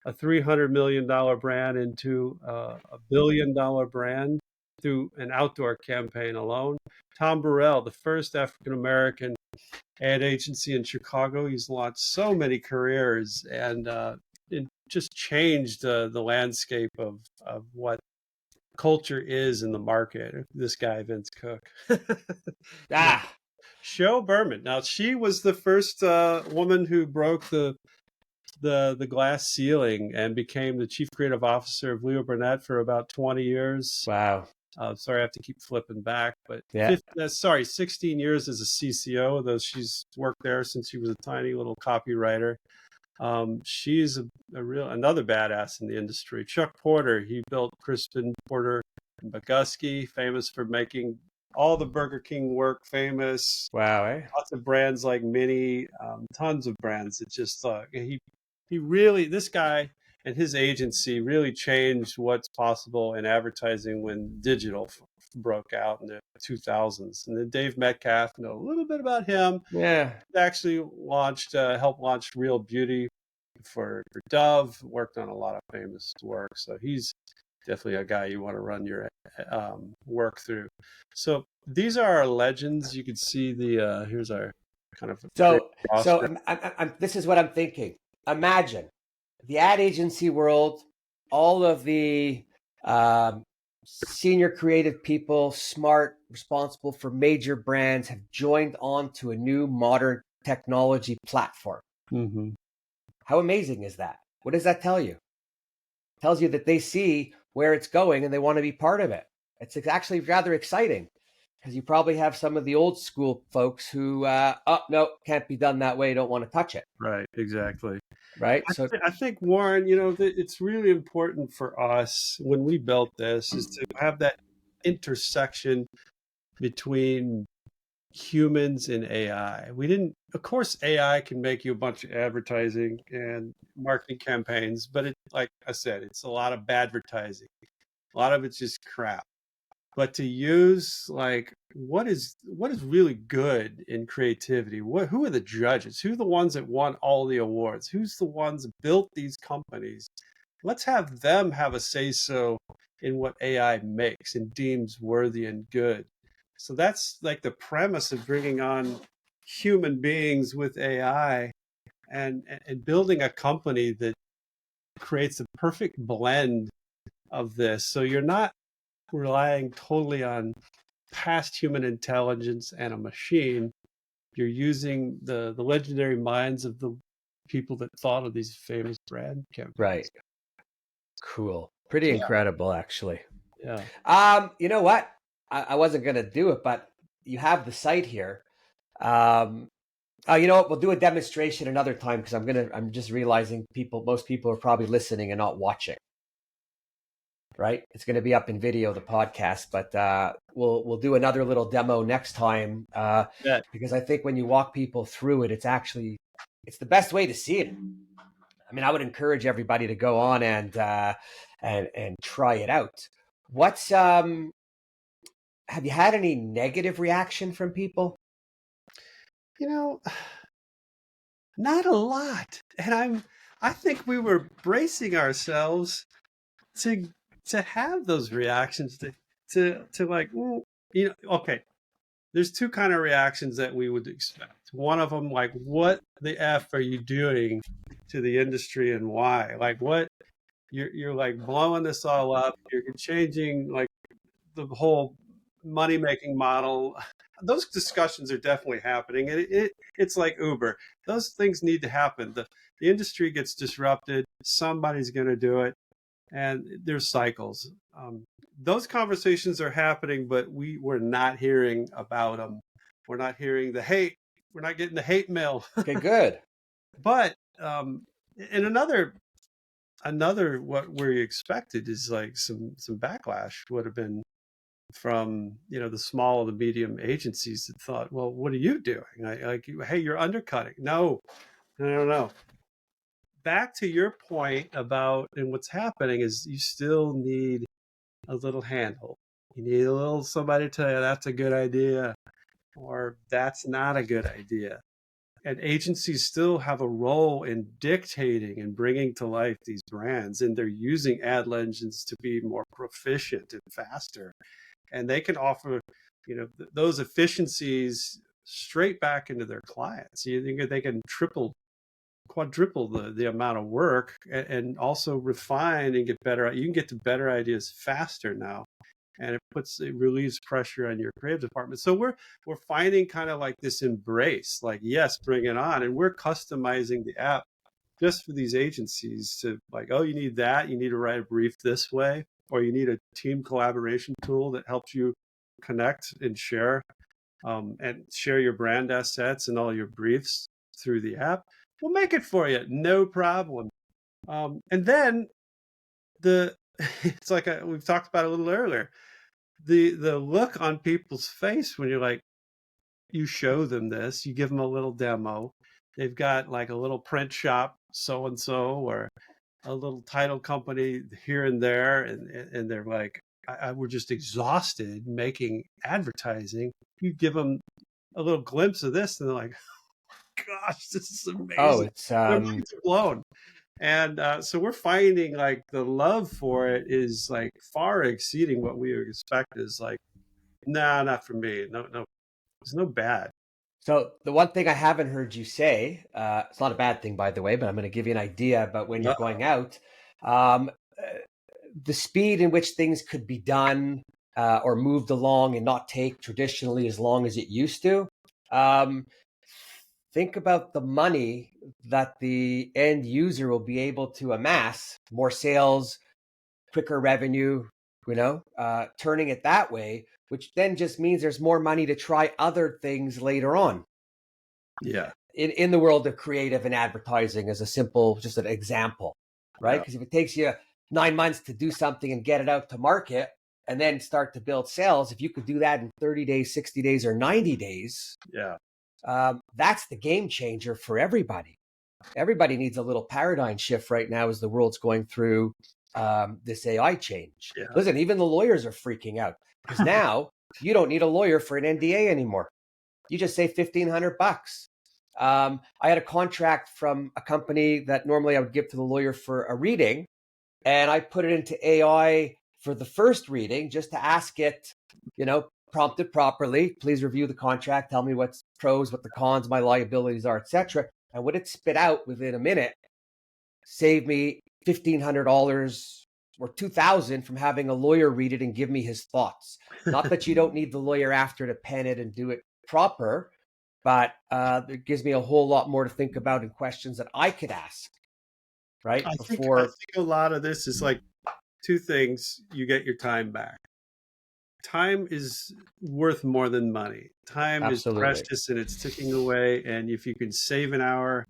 Speaker 2: a $300 million brand into a $1 billion brand through an outdoor campaign alone. Tom Burrell, the first African American ad agency in Chicago. He's launched so many careers, and it just changed the landscape of what culture is in the market. This guy, Vince Cook. Yeah.
Speaker 1: Ah,
Speaker 2: Sho Berman. Now, she was the first woman who broke the glass ceiling and became the chief creative officer of Leo Burnett for about 20 years.
Speaker 1: wow.
Speaker 2: Sorry, I have to keep flipping back, but
Speaker 1: Yeah.
Speaker 2: 16 years as a CCO, though she's worked there since she was a tiny little copywriter. She's another badass in the industry. Chuck Porter, he built Crispin Porter and Bogusky, famous for making all the Burger King work famous.
Speaker 1: Wow. Eh?
Speaker 2: Lots of brands like Mini, tons of brands. It's just he really, this guy and his agency really changed what's possible in advertising when digital broke out in the 2000s. And then Dave Metcalf, know a little bit about him.
Speaker 1: Yeah.
Speaker 2: He actually helped launch Real Beauty for Dove, worked on a lot of famous work. So he's definitely a guy you want to run your work through. So these are our legends. You can see here's our kind of
Speaker 1: So,
Speaker 2: roster.
Speaker 1: this is what I'm thinking. Imagine the ad agency world, all of the senior creative people, smart, responsible for major brands, have joined on to a new modern technology platform.
Speaker 2: Mm-hmm.
Speaker 1: How amazing is that? What does that tell you? It tells you that they see where it's going and they want to be part of it. It's actually rather exciting because you probably have some of the old school folks who, oh, no, can't be done that way, don't want to touch it.
Speaker 2: Right, exactly.
Speaker 1: Right. So
Speaker 2: I think, Warren, it's really important for us when we built this is to have that intersection between humans and AI. Of course, AI can make you a bunch of advertising and marketing campaigns, but like I said, it's a lot of bad advertising. A lot of it's just crap. But to use what is really good in creativity? Who are the judges? Who are the ones that won all the awards? Who's the ones that built these companies? Let's have them have a say so in what AI makes and deems worthy and good. So that's like the premise of bringing on human beings with AI and building a company that creates a perfect blend of this. So you're not relying totally on past human intelligence and a machine. You're using the legendary minds of the people that thought of these famous brand campaigns.
Speaker 1: right. Cool. Pretty
Speaker 2: Yeah.
Speaker 1: incredible, actually.
Speaker 2: Yeah.
Speaker 1: You know what? I wasn't gonna do it, but you have the site here. You know what? We'll do a demonstration another time because I'm just realizing most people are probably listening and not watching. right? It's going to be up in video, the podcast, but we'll do another little demo next time
Speaker 2: Yeah.
Speaker 1: because I think when you walk people through it, it's the best way to see it. I mean, I would encourage everybody to go on and try it out. What's have you had any negative reaction from people?
Speaker 2: You know, not a lot. And I think we were bracing ourselves to have those reactions to like, well, okay. There's two kind of reactions that we would expect. One of them, like, what the F are you doing to the industry and why? Like, what you're like blowing this all up. You're changing like the whole money making model. Those discussions are definitely happening, and it's like Uber. Those things need to happen. The industry gets disrupted. Somebody's going to do it, and there's cycles. Those conversations are happening, but we're not hearing about them. We're not hearing the hate. We're not getting the hate mail.
Speaker 1: Okay, good.
Speaker 2: But and another what we expected is like some backlash would have been from the small, the medium agencies that thought, well, what are you doing? Like, hey, you're undercutting. No, no. Back to your point about, and what's happening is you still need a little handhold. You need a little somebody to tell you that's a good idea or that's not a good idea. And agencies still have a role in dictating and bringing to life these brands, and they're using ad engines to be more proficient and faster. And they can offer, those efficiencies straight back into their clients. You think they can quadruple the amount of work and also refine and get better. You can get to better ideas faster now, and it relieves pressure on your creative department. So we're finding kind of like this embrace, like, yes, bring it on. And we're customizing the app just for these agencies to like, oh, you need that, you need to write a brief this way, or you need a team collaboration tool that helps you connect and share your brand assets and all your briefs through the app. We'll make it for you, no problem. And then it's like we've talked about a little earlier, the look on people's face when you're like, you show them this, you give them a little demo. They've got like a little print shop, so and so, or a little title company here and there, and they're like, we're just exhausted making advertising. You give them a little glimpse of this, and they're like, gosh, this is
Speaker 1: Oh,
Speaker 2: amazing.
Speaker 1: it's
Speaker 2: Their minds are blown. And so we're finding like the love for it is like far exceeding what we expect. Is like, nah, not for me. No, there's no bad.
Speaker 1: so the one thing I haven't heard you say, it's not a bad thing, by the way, but I'm going to give you an idea about when you're going out. Um, the speed in which things could be done or moved along and not take traditionally as long as it used to. Um, think about the money that the end user will be able to amass, more sales, quicker revenue, turning it that way, which then just means there's more money to try other things later on.
Speaker 2: Yeah.
Speaker 1: In the world of creative and advertising as just an example, right? Because if it takes you 9 months to do something and get it out to market and then start to build sales, if you could do that in 30 days, 60 days, or 90 days,
Speaker 2: Yeah.
Speaker 1: That's the game changer for everybody. Everybody needs a little paradigm shift right now as the world's going through this AI change.
Speaker 2: Yeah.
Speaker 1: Listen, even the lawyers are freaking out because now you don't need a lawyer for an NDA anymore. You just say $1,500. I had a contract from a company that normally I would give to the lawyer for a reading, and I put it into AI for the first reading just to ask it, prompted properly. Please review the contract. Tell me what's pros, what the cons, my liabilities are, etc. And what it spit out within a minute saved me $1,500 or $2,000 from having a lawyer read it and give me his thoughts. Not that you don't need the lawyer after to pen it and do it proper, but it gives me a whole lot more to think about and questions that I could ask, right?
Speaker 2: I think a lot of this is like two things. You get your time back. Time is worth more than money. Time
Speaker 1: Absolutely.
Speaker 2: is precious and it's ticking away. And if you can save an hour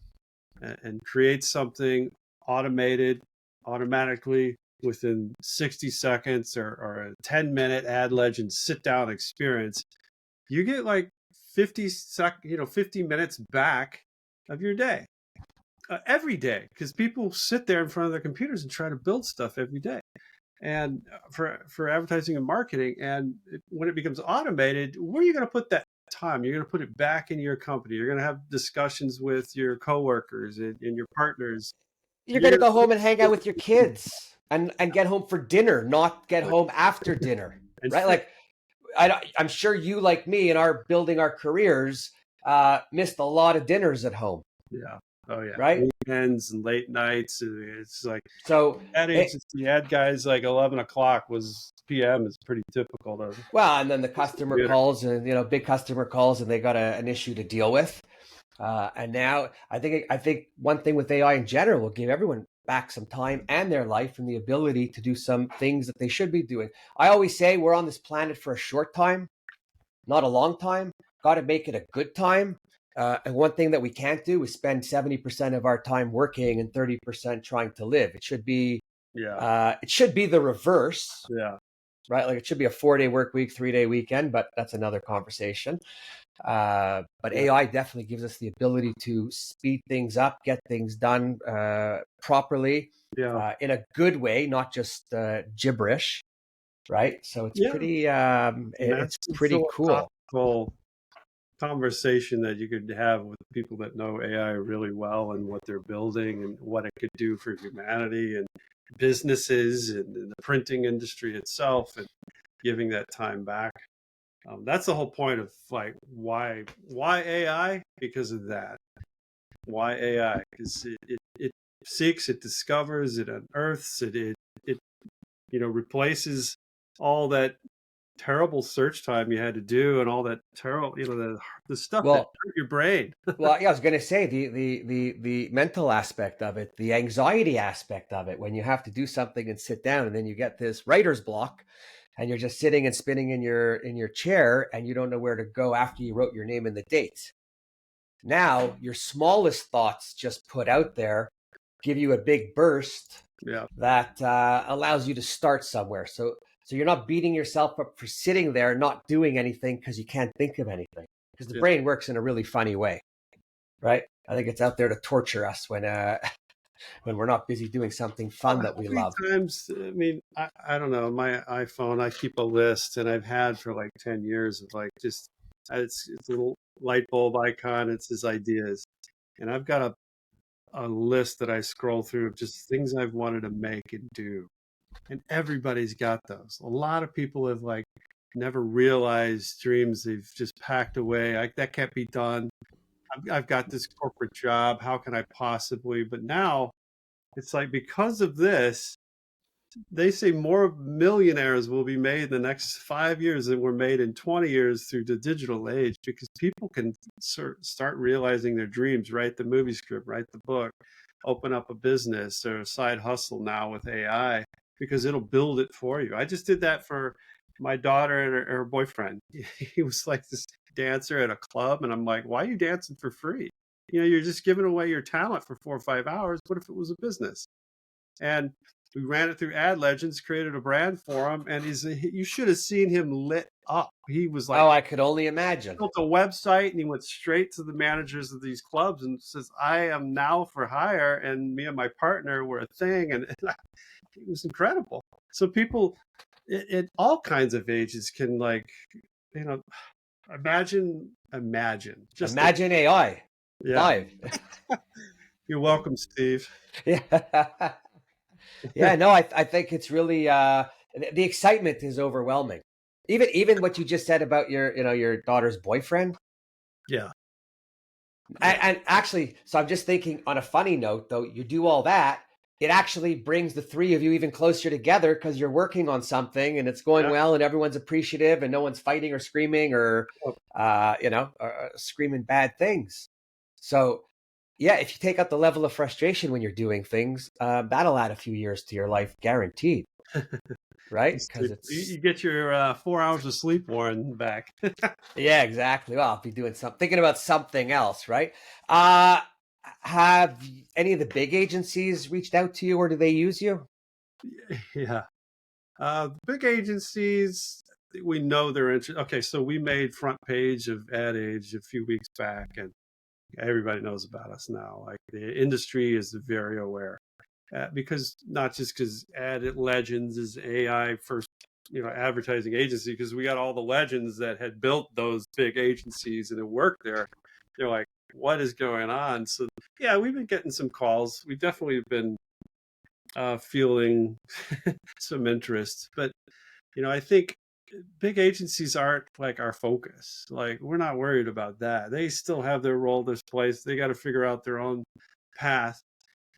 Speaker 2: and create something automatically, within 60 seconds or a 10-minute ad legend sit down experience, you get like 50 minutes back of your day every day, because people sit there in front of their computers and try to build stuff every day. And for advertising and marketing, and when it becomes automated, where are you going to put that time? You're going to put it back in your company. You're going to have discussions with your coworkers and your partners.
Speaker 1: You're
Speaker 2: You're
Speaker 1: going to
Speaker 2: going
Speaker 1: go home and hang out
Speaker 2: to
Speaker 1: with your kids and get home for dinner, not get home after dinner,
Speaker 2: and
Speaker 1: right?
Speaker 2: fit.
Speaker 1: Like I'm sure you, like me, in our building our careers, missed a lot of dinners at home,
Speaker 2: Yeah. Oh yeah.
Speaker 1: right?
Speaker 2: Weekends and late nights. It's like
Speaker 1: So,
Speaker 2: ad agency ad guys, like 11 o'clock was PM is pretty typical of
Speaker 1: well, and then the
Speaker 2: this
Speaker 1: customer
Speaker 2: computer.
Speaker 1: calls, and big customer calls, and they got an issue to deal with. And now I think one thing with AI in general will give everyone back some time and their life and the ability to do some things that they should be doing. I always say we're on this planet for a short time, not a long time. Got to make it a good time. And one thing that we can't do is spend 70% of our time working and 30% trying to live. It should be
Speaker 2: Yeah.
Speaker 1: the reverse,
Speaker 2: Yeah.
Speaker 1: right? Like it should be a 4-day work week, 3-day weekend, but that's another conversation. But
Speaker 2: Yeah.
Speaker 1: AI definitely gives us the ability to speed things up, get things done properly,
Speaker 2: Yeah.
Speaker 1: in a good way, not just gibberish, right? So it's
Speaker 2: Yeah.
Speaker 1: pretty
Speaker 2: And
Speaker 1: it's
Speaker 2: that's the
Speaker 1: pretty cool.
Speaker 2: philosophical conversation that you could have with people that know AI really well and what they're building and what it could do for humanity and businesses and the printing industry itself, and giving that time back. That's the whole point of like why AI, because of that. Why AI? Because it seeks, it discovers, it unearths, it replaces all that terrible search time you had to do and all that terrible, the stuff that
Speaker 1: Well,
Speaker 2: hurt your brain.
Speaker 1: well, yeah, I was going to say the mental aspect of it, the anxiety aspect of it, when you have to do something and sit down, and then you get this writer's block, and you're just sitting and spinning in your chair, and you don't know where to go after you wrote your name and the dates. Now, your smallest thoughts just put out there give you a big burst
Speaker 2: Yeah.
Speaker 1: that allows you to start somewhere. So you're not beating yourself up for sitting there not doing anything because you can't think of anything. Because the
Speaker 2: Yeah.
Speaker 1: brain works in a really funny way, right? I think it's out there to torture us when when we're not busy doing something fun
Speaker 2: How
Speaker 1: that we
Speaker 2: many
Speaker 1: love.
Speaker 2: times, I mean, I don't know, my iPhone, I keep a list, and I've had for like 10 years of like just, it's a little light bulb icon, it says ideas. And I've got a list that I scroll through of just things I've wanted to make and do. And everybody's got those. A lot of people have like never realized dreams they've just packed away. That can't be done. I've got this corporate job. How can I possibly? But now it's like, because of this, they say more millionaires will be made in the next 5 years than were made in 20 years through the digital age, because people can start realizing their dreams, write the movie script, write the book, open up a business or a side hustle now with AI, because it'll build it for you. I just did that for my daughter and her boyfriend. He was like this dancer at a club, and I'm like, why are you dancing for free? You're just giving away your talent for 4 or 5 hours. What if it was a business? And we ran it through Ad Legends, created a brand for him, and you should have seen him lit up. He was like,
Speaker 1: Oh, I could only imagine.
Speaker 2: built a website, and he went straight to the managers of these clubs and says, I am now for hire, and me and my partner were a thing, and it was incredible. So people at all kinds of ages can, like, imagine just
Speaker 1: Imagine AI
Speaker 2: yeah.
Speaker 1: live.
Speaker 2: You're welcome, Steve.
Speaker 1: Yeah. Yeah, no, I think it's really the excitement is overwhelming. Even what you just said about your daughter's boyfriend.
Speaker 2: Yeah.
Speaker 1: And actually, so I'm just thinking on a funny note, though, you do all that, it actually brings the three of you even closer together because you're working on something and it's going
Speaker 2: Yeah.
Speaker 1: well and everyone's appreciative and no one's fighting or screaming or, screaming bad things. So, yeah, if you take out the level of frustration when you're doing things, that'll add a few years to your life, guaranteed, right? Because
Speaker 2: You
Speaker 1: it's,
Speaker 2: get your 4 hours of sleep, Warren, back.
Speaker 1: yeah, exactly. Well, I'll be doing something, thinking about something else, right? Uh, have any of the big agencies reached out to you or do they use you?
Speaker 2: Yeah. Big agencies, we know they're interested. Okay, so we made front page of Ad Age a few weeks back, and everybody knows about us now. Like the industry is very aware, because not just because Ad Legends is AI first, advertising agency, because we got all the legends that had built those big agencies and it worked there. They're like, what is going on? So yeah, we've been getting some calls. We've definitely been feeling some interest, but I think big agencies aren't like our focus. Like we're not worried about that. They still have their role, their place. They got to figure out their own path,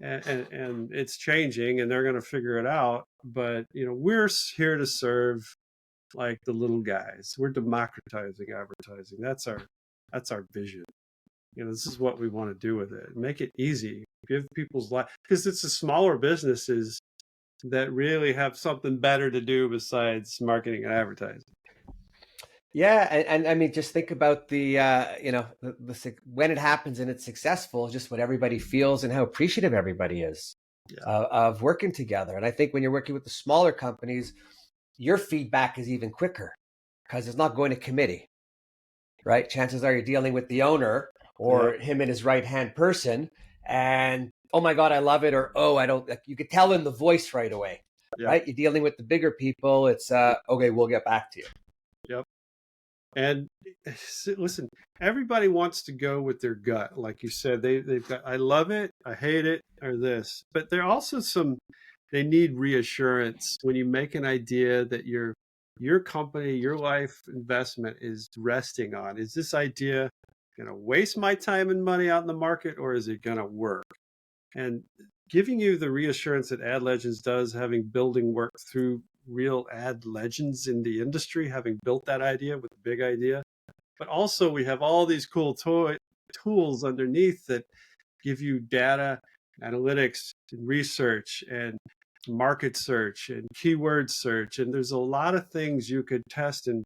Speaker 2: and it's changing, and they're going to figure it out. But we're here to serve like the little guys. We're democratizing advertising. That's our vision. This is what we want to do with it. Make it easy. Give people's life, because it's the smaller businesses that really have something better to do besides marketing and advertising.
Speaker 1: Yeah, and I mean, just think about when it happens and it's successful, just what everybody feels and how appreciative everybody is
Speaker 2: Yeah.
Speaker 1: of working together. And I think when you're working with the smaller companies, your feedback is even quicker because it's not going to committee, right? Chances are you're dealing with the owner or
Speaker 2: Yep.
Speaker 1: him and his right hand person, and oh my God, I love it, or oh, I don't. Like, you could tell in the voice right away,
Speaker 2: Yep.
Speaker 1: right? You're dealing with the bigger people. It's okay, we'll get back to you.
Speaker 2: Yep. And listen, everybody wants to go with their gut, like you said. They've got, I love it, I hate it, or this. But there are also they need reassurance when you make an idea that your company, your life investment is resting on. Is this idea going to waste my time and money out in the market, or is it going to work? And giving you the reassurance that Ad Legends does, having building work through real ad legends in the industry, having built that idea with a big idea. But also, we have all these cool tools underneath that give you data, analytics, and research, and market search, and keyword search. And there's a lot of things you could test and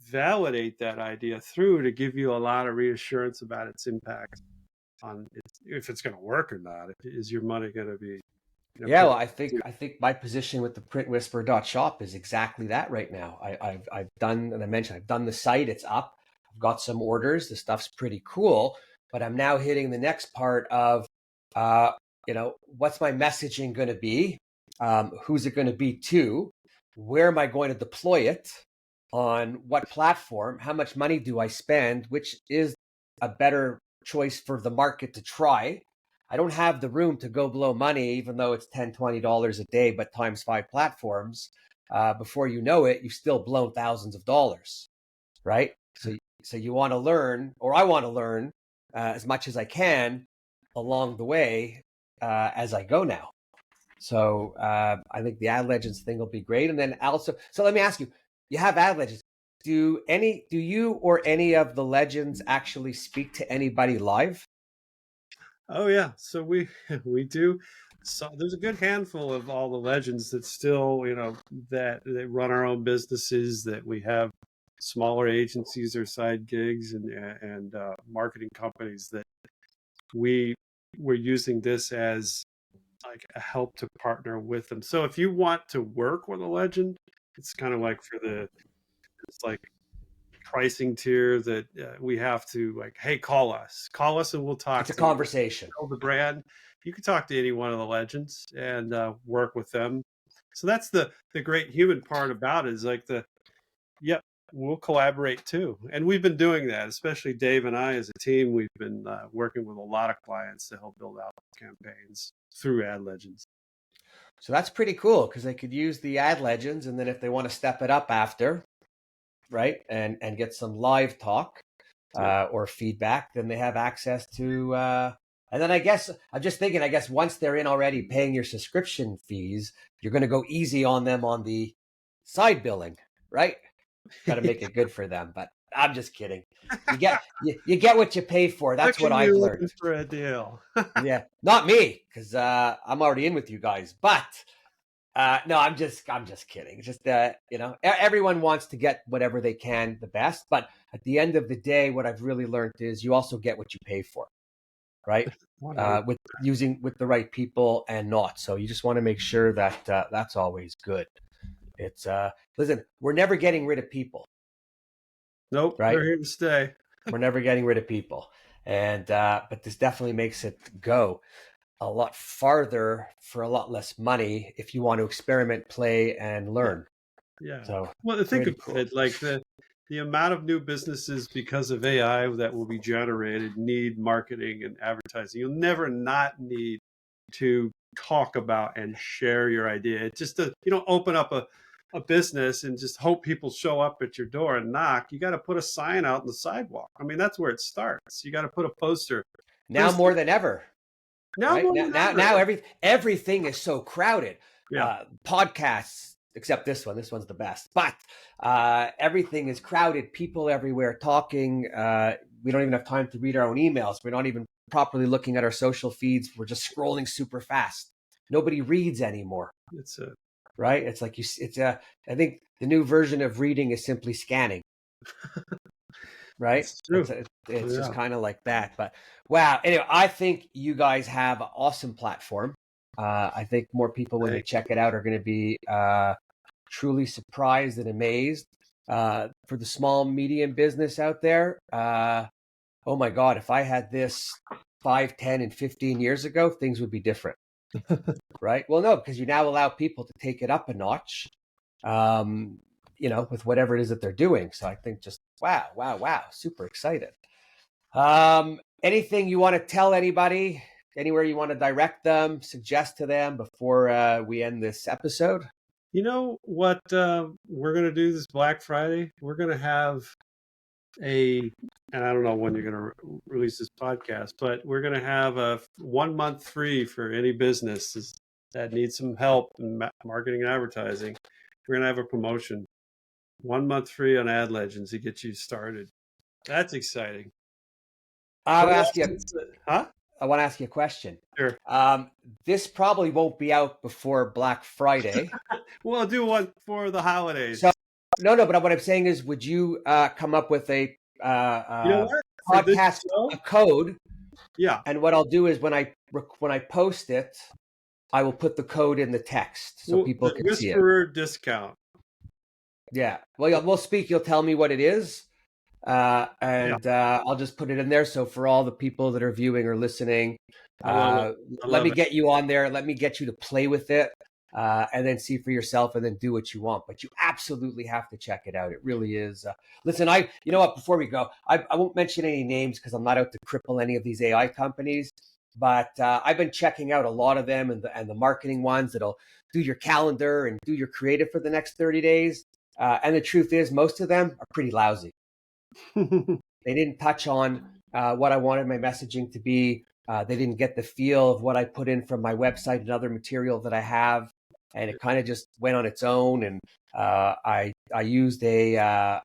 Speaker 2: validate that idea through to give you a lot of reassurance about its impact on if it's going to work or not. Is your money going to be
Speaker 1: Yeah,
Speaker 2: put?
Speaker 1: well, I think my position with the printwhisperer.shop is exactly that right now. I've done, and I mentioned I've done the site, it's up. I've got some orders. The stuff's pretty cool, but I'm now hitting the next part of, what's my messaging going to be? Who's it going to be to? Where am I going to deploy it? On what platform? How much money do I spend? Which is a better choice for the market to try? I don't have the room to go blow money, even though it's $10, $20 a day, but times 5 platforms. Before you know it, you've still blown thousands of dollars, right? So you want to learn, or I want to learn as much as I can along the way as I go now. So I think the Ad Legends thing will be great. And then also, so let me ask you, you have Ad Legends. Do you or any of the legends actually speak to anybody live?
Speaker 2: Oh yeah, so we we do. So there's a good handful of all the legends that still, that run our own businesses. That we have smaller agencies or side gigs and marketing companies that we we're using this as like a help to partner with them. So if you want to work with a legend, it's kind of like it's like pricing tier that we have to like, hey, call us and we'll
Speaker 1: It's
Speaker 2: talk
Speaker 1: a
Speaker 2: to you.
Speaker 1: conversation.
Speaker 2: Build the brand. You can talk to any one of the legends and work with them. So that's the great human part about it, is like yep, we'll collaborate too. And we've been doing that, especially Dave and I as a team. We've been working with a lot of clients to help build out campaigns through Ad Legends.
Speaker 1: So that's pretty cool because they could use the Ad Legends, and then if they want to step it up after, right, and get some live talk
Speaker 2: Yep.
Speaker 1: or feedback, then they have access to. And then I guess I'm just thinking. I guess once they're in already paying your subscription fees, you're going to go easy on them on the side billing, right? Got to make it good for them. But I'm just kidding. You get what you pay for.
Speaker 2: Look
Speaker 1: That's
Speaker 2: at
Speaker 1: what I've
Speaker 2: you
Speaker 1: learned.
Speaker 2: looking for a deal.
Speaker 1: Yeah, not me because I'm already in with you guys. But no, I'm just kidding. Just everyone wants to get whatever they can the best, but at the end of the day, what I've really learned is you also get what you pay for. right?
Speaker 2: 100.
Speaker 1: With the right people and not. So you just want to make sure that that's always good. It's listen, we're never getting rid of people,
Speaker 2: Nope,
Speaker 1: right?
Speaker 2: they're here to stay.
Speaker 1: We're never getting rid of people, and but this definitely makes it go a lot farther for a lot less money if you want to experiment, play, and
Speaker 2: Yeah,
Speaker 1: learn.
Speaker 2: yeah.
Speaker 1: So
Speaker 2: Well, think
Speaker 1: pretty
Speaker 2: about
Speaker 1: cool.
Speaker 2: it. Like the amount of new businesses because of AI that will be generated need marketing and advertising. You'll never not need to talk about and share your idea. It's just you don't open up a business and just hope people show up at your door and knock. You got to put a sign out on the sidewalk. I mean, that's where it starts. You got to put a poster.
Speaker 1: Now more than ever,
Speaker 2: Now
Speaker 1: right?
Speaker 2: more
Speaker 1: Now,
Speaker 2: than
Speaker 1: now,
Speaker 2: ever.
Speaker 1: now everything is so crowded.
Speaker 2: Yeah.
Speaker 1: Podcasts, except this one. This one's the best. But everything is crowded. People everywhere talking. We don't even have time to read our own emails. We're not even properly looking at our social feeds. We're just scrolling super fast. Nobody reads anymore,
Speaker 2: It's a
Speaker 1: right? It's like it's a. I think the new version of reading is simply scanning, right?
Speaker 2: it's true.
Speaker 1: It's just
Speaker 2: Yeah.
Speaker 1: kind of like that. But wow. Anyway, I think you guys have an awesome platform. I think more people when they
Speaker 2: Thanks.
Speaker 1: check it out are going to be truly surprised and amazed. For the small medium business out there, oh my God, if I had this 5, 10, and 15 years ago, things would be different, right? Well, no, because you now allow people to take it up a notch, with whatever it is that they're doing. So I think just wow, wow, wow, super excited. Anything you want to tell anybody? Anywhere you want to direct them, suggest to them before we end this episode?
Speaker 2: You know what we're going to do this Black Friday? We're going to have and I don't know when you're going to release this podcast, but we're going to have a 1 month free for any businesses that need some help in marketing and advertising. We're going to have a promotion, 1 month free on Ad Legends to get you started. That's exciting.
Speaker 1: I'll
Speaker 2: What
Speaker 1: ask
Speaker 2: else
Speaker 1: you.
Speaker 2: is it? Huh?
Speaker 1: I want to ask you a question.
Speaker 2: Sure.
Speaker 1: This probably won't be out before Black Friday.
Speaker 2: We'll do one for the holidays.
Speaker 1: So no. But what I'm saying is, would you come up with a
Speaker 2: You know what? For this
Speaker 1: podcast
Speaker 2: show,
Speaker 1: a code?
Speaker 2: yeah.
Speaker 1: And what I'll do is when I post it, I will put the code in the text so
Speaker 2: Well,
Speaker 1: people
Speaker 2: the
Speaker 1: can see it.
Speaker 2: Whisperer discount.
Speaker 1: Yeah. Well, we'll speak. You'll tell me what it is,
Speaker 2: Yeah,
Speaker 1: I'll just put it in there. So for all the people that are viewing or listening,
Speaker 2: I love it. I
Speaker 1: let
Speaker 2: love
Speaker 1: me
Speaker 2: it.
Speaker 1: get you on there. Let me get you to play with it, and then see for yourself, and then do what you want. But you absolutely have to check it out. It really is. Listen, you know what? Before we go, I won't mention any names because I'm not out to cripple any of these AI companies. But I've been checking out a lot of them and the marketing ones that'll do your calendar and do your creative for the next 30 days. And the truth is, most of them are pretty lousy. They didn't touch on what I wanted my messaging to be. They didn't get the feel of what I put in from my website and other material that I have, and it kind of just went on its own. And I used AI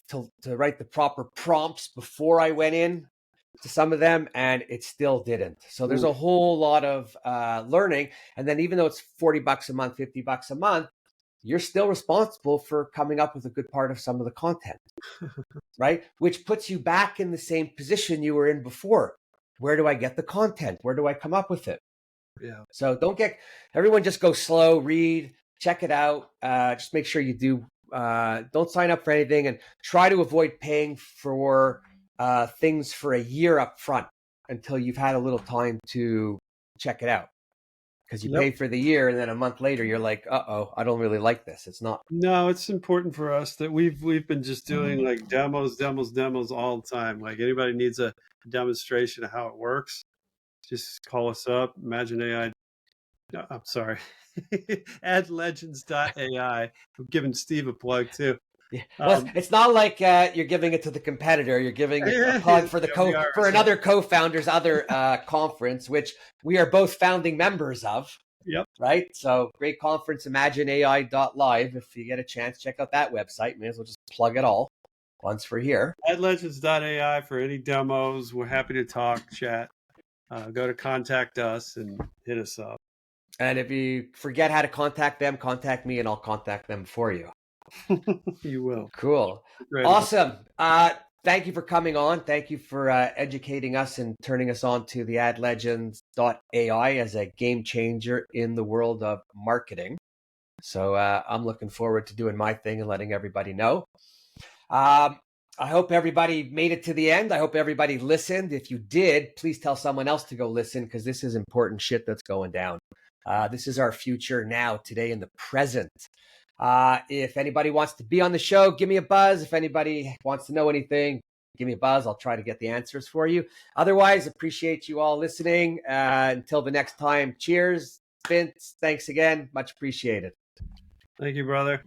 Speaker 1: to write the proper prompts before I went in to some of them, and it still didn't. So there's a whole lot of learning. And then even though it's $40 a month, $50 a month, you're still responsible for coming up with a good part of some of the content, right? Which puts you back in the same position you were in before. Where do I get the content? Where do I come up with it?
Speaker 2: Yeah.
Speaker 1: So everyone just go slow, read, check it out. Just make sure you do. Don't sign up for anything and try to avoid paying for things for a year up front until you've had a little time to check it out. Because you
Speaker 2: Yep.
Speaker 1: pay for the year and then a month later you're like, I don't really like this. It's not.
Speaker 2: No, it's important for us that we've been just doing like demos all the time. Like anybody needs a demonstration of how it works, just call us up. Imagine AI. No, I'm sorry. Adlegends.ai. I'm giving Steve a plug too.
Speaker 1: Yeah. Well, it's not like you're giving it to the competitor. You're giving it a plug for for another co-founder's other conference, which we are both founding members of.
Speaker 2: Yep.
Speaker 1: Right. So great conference, imagineai.live. If you get a chance, check out that website. May as well just plug it all once we're here.
Speaker 2: Adlegends.ai for any demos. We're happy to talk, chat. Go to contact us and hit us up.
Speaker 1: And if you forget how to contact them, contact me and I'll contact them for you.
Speaker 2: You will.
Speaker 1: Cool.
Speaker 2: Great.
Speaker 1: Awesome. thank you for coming on. Thank you for educating us and turning us on to the AdLegends.ai as a game changer in the world of marketing. So I'm looking forward to doing my thing and letting everybody know. I hope everybody made it to the end. I hope everybody listened. If you did, please tell someone else to go listen, because this is important shit that's going down. This is our future now, today, in the present. If anybody wants to be on the show, give me a buzz. If anybody wants to know anything, give me a buzz. I'll try to get the answers for you. Otherwise, appreciate you all listening. Until the next time, cheers. Vince, thanks again. Much appreciated.
Speaker 2: Thank you, brother.